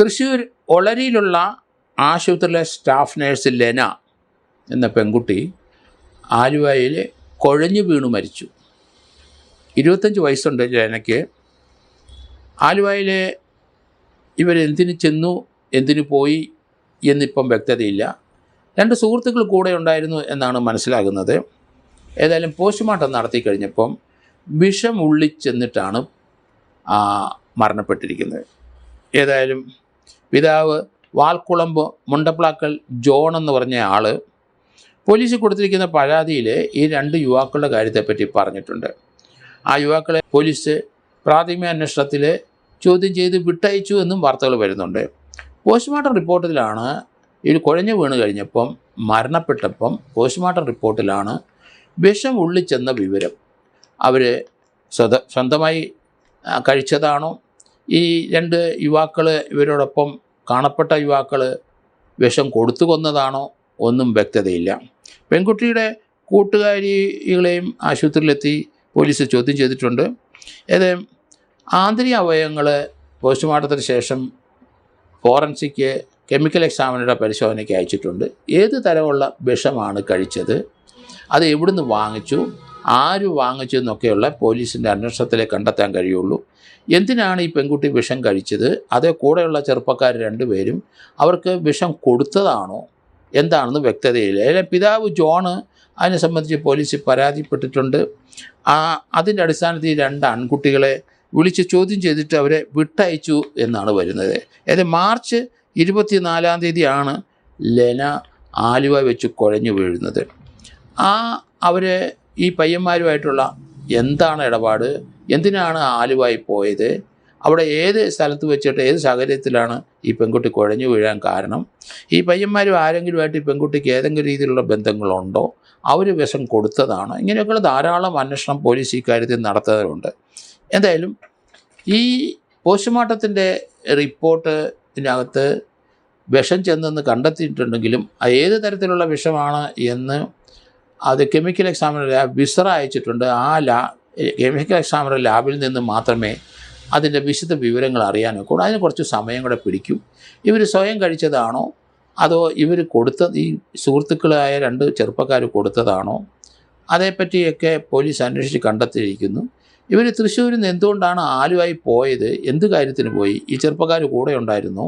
തൃശ്ശൂർ ഒളരിയിലുള്ള ആശുപത്രിയിലെ staff nurse Lena എന്ന പെൺകുട്ടി ആലുവയിൽ കുഴഞ്ഞു വീണു മരിച്ചു. 25 വയസ്സുണ്ട് ലെനയ്ക്ക്. ആലുവയിൽ ഇവരെന്തിന് ചെന്നു, എന്തിനു പോയി എന്നിപ്പം വ്യക്തതയില്ല. 2 സുഹൃത്തുക്കൾ കൂടെ ഉണ്ടായിരുന്നു എന്നാണ് മനസ്സിലാകുന്നത്. ഏതായാലും പോസ്റ്റ്മോർട്ടം നടത്തി കഴിഞ്ഞപ്പം വിഷം ഉള്ളിച്ചെന്നിട്ടാണ് മരണപ്പെട്ടിരിക്കുന്നത്. ഏതായാലും പിതാവ് വാൽക്കുളമ്പ് മുണ്ടപ്ലാക്കൽ ജോൺ എന്ന് പറഞ്ഞ ആൾ പോലീസ് കൊടുത്തിരിക്കുന്ന പരാതിയിൽ ഈ 2 യുവാക്കളുടെ കാര്യത്തെപ്പറ്റി പറഞ്ഞിട്ടുണ്ട്. ആ യുവാക്കളെ പോലീസ് പ്രാഥമിക അന്വേഷണത്തിൽ ചോദ്യം ചെയ്ത് വിട്ടയച്ചു എന്നും വാർത്തകൾ വരുന്നുണ്ട്. പോസ്റ്റ്മോർട്ടം റിപ്പോർട്ടിലാണ് ഇത് കുഴഞ്ഞു വീണ് കഴിഞ്ഞപ്പം മരണപ്പെട്ടപ്പം പോസ്റ്റ്മോർട്ടം റിപ്പോർട്ടിലാണ് വിഷം ഉള്ളിച്ചെന്ന വിവരം. അവർ സ്വന്തമായി കഴിച്ചതാണോ, ഈ 2 യുവാക്കൾ ഇവരോടൊപ്പം കാണപ്പെട്ട യുവാക്കൾ വിഷം കൊടുത്തു കൊന്നതാണോ ഒന്നും വ്യക്തതയില്ല. പെൺകുട്ടിയുടെ കൂട്ടുകാരികളെയും ആശുപത്രിയിലെത്തി പോലീസ് ചോദ്യം ചെയ്തിട്ടുണ്ട്. ആന്തരിക അവയവങ്ങൾ പോസ്റ്റ്മോർട്ടത്തിന് ശേഷം ഫോറൻസിക് കെമിക്കൽ എക്സാമിനറുടെ പരിശോധനയ്ക്ക് അയച്ചിട്ടുണ്ട്. ഏത് തരമുള്ള വിഷമാണ് കഴിച്ചത്, അത് എവിടുന്ന് വാങ്ങിച്ചു, ആര് വാങ്ങിച്ചു എന്നൊക്കെയുള്ള പോലീസിൻ്റെ അന്വേഷണത്തിലേ കണ്ടെത്താൻ കഴിയുള്ളൂ. എന്തിനാണ് ഈ പെൺകുട്ടി വിഷം കഴിച്ചത്, അതേ കൂടെയുള്ള ചെറുപ്പക്കാർ 2 പേരും അവർക്ക് വിഷം കൊടുത്തതാണോ എന്താണെന്ന് വ്യക്തതയില്ല. പിതാവ് ജോണ് അതിനെ സംബന്ധിച്ച് പോലീസിൽ പരാതിപ്പെട്ടിട്ടുണ്ട്. അതിൻ്റെ അടിസ്ഥാനത്തിൽ 2 ആൺകുട്ടികളെ വിളിച്ച് ചോദ്യം ചെയ്തിട്ട് അവരെ വിട്ടയച്ചു എന്നാണ് വരുന്നത്. മാർച്ച് 24-ാം തീയതിയാണ് ലെന ആലുവ വെച്ച് കുഴഞ്ഞു വീഴുന്നത്. അവർ ഈ പയ്യന്മാരുമായിട്ടുള്ള എന്താണ് ഇടപാട്, എന്തിനാണ് ആലുവയിൽ പോയത്, അവിടെ ഏത് സ്ഥലത്ത് വെച്ചിട്ട് ഏത് സാഹചര്യത്തിലാണ് ഈ പെൺകുട്ടി കുഴഞ്ഞു വീഴാൻ കാരണം, ഈ പയ്യന്മാരും ആരെങ്കിലുമായിട്ട് ഈ പെൺകുട്ടിക്ക് ഏതെങ്കിലും രീതിയിലുള്ള ബന്ധങ്ങളുണ്ടോ, അവർ വിഷം കൊടുത്തതാണോ, ഇങ്ങനെയൊക്കെയുള്ള ധാരാളം അന്വേഷണം പോലീസ് ഈ കാര്യത്തിൽ നടത്തുന്നുണ്ട്. എന്തായാലും ഈ പോസ്റ്റ്മോർട്ടത്തിൻ്റെ റിപ്പോർട്ടിനകത്ത് വിഷം ചെന്നെന്ന് കണ്ടെത്തിയിട്ടുണ്ടെങ്കിലും ഏത് തരത്തിലുള്ള വിഷമാണ് എന്ന് അത് കെമിക്കൽ എക്സാമിനർ വിസറ അയച്ചിട്ടുണ്ട്. കെമിക്കൽ എക്സാമിനർ ലാബിൽ നിന്ന് മാത്രമേ അതിൻ്റെ വിശദ വിവരങ്ങൾ അറിയാനൊക്കെ. അതിന് കുറച്ച് സമയം കൂടെ പിടിക്കും. ഇവർ സ്വയം കഴിച്ചതാണോ അതോ ഇവർ ഈ സുഹൃത്തുക്കളായ 2 ചെറുപ്പക്കാർ കൊടുത്തതാണോ, അതേപ്പറ്റിയൊക്കെ പോലീസ് അന്വേഷിച്ച് കണ്ടെത്തിയിരിക്കുന്നു. ഇവർ തൃശ്ശൂരിൽ നിന്ന് എന്തുകൊണ്ടാണ് ആലുവയിൽ പോയത്, എന്ത് കാര്യത്തിന് പോയി, ഈ ചെറുപ്പക്കാർ കൂടെ ഉണ്ടായിരുന്നോ,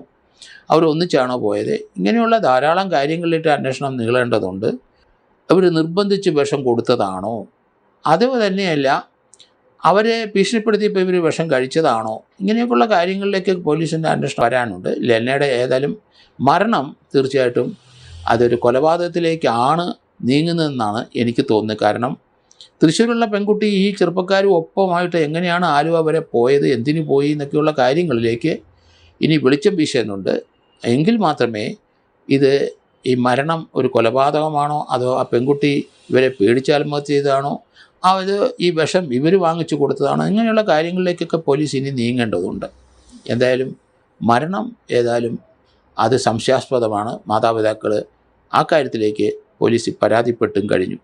അവർ ഒന്നിച്ചാണോ പോയത്, ഇങ്ങനെയുള്ള ധാരാളം കാര്യങ്ങളിലേക്ക് അന്വേഷണം നീളേണ്ടതുണ്ട്. അവർ നിർബന്ധിച്ച് വിഷം കൊടുത്തതാണോ, അതോ തന്നെയല്ല അവരെ ഭീഷണിപ്പെടുത്തിയപ്പോൾ ഇവർ വിഷം കഴിച്ചതാണോ, ഇങ്ങനെയൊക്കെയുള്ള കാര്യങ്ങളിലേക്ക് പോലീസിൻ്റെ അന്വേഷണം വരാനുണ്ട്. ലെനയുടെ ഏതായാലും മരണം തീർച്ചയായിട്ടും അതൊരു കൊലപാതകത്തിലേക്കാണ് നീങ്ങുന്നതെന്നാണ് എനിക്ക് തോന്നുന്നത്. കാരണം തൃശ്ശൂരുള്ള പെൺകുട്ടി ഈ ചെറുപ്പക്കാരും ഒപ്പമായിട്ട് എങ്ങനെയാണ് ആലുവ വരെ പോയത്, എന്തിനു പോയി എന്നൊക്കെയുള്ള കാര്യങ്ങളിലേക്ക് ഇനി വെളിച്ചം വീശുന്നുണ്ട്. എങ്കിൽ മാത്രമേ ഈ മരണം ഒരു കൊലപാതകമാണോ അതോ ആ പെൺകുട്ടി ഇവരെ പേടിച്ച് ആത്മഹത്യ ചെയ്തതാണോ, അത് ഈ വിഷം ഇവർ വാങ്ങിച്ചു കൊടുത്തതാണോ, ഇങ്ങനെയുള്ള കാര്യങ്ങളിലേക്കൊക്കെ പോലീസ് ഇനി നീങ്ങേണ്ടതുണ്ട്. എന്തായാലും മരണം അത് സംശയാസ്പദമാണ്. മാതാപിതാക്കൾ ആ കാര്യത്തിലേക്ക് പോലീസ് പരാതിപ്പെട്ടും കഴിഞ്ഞു.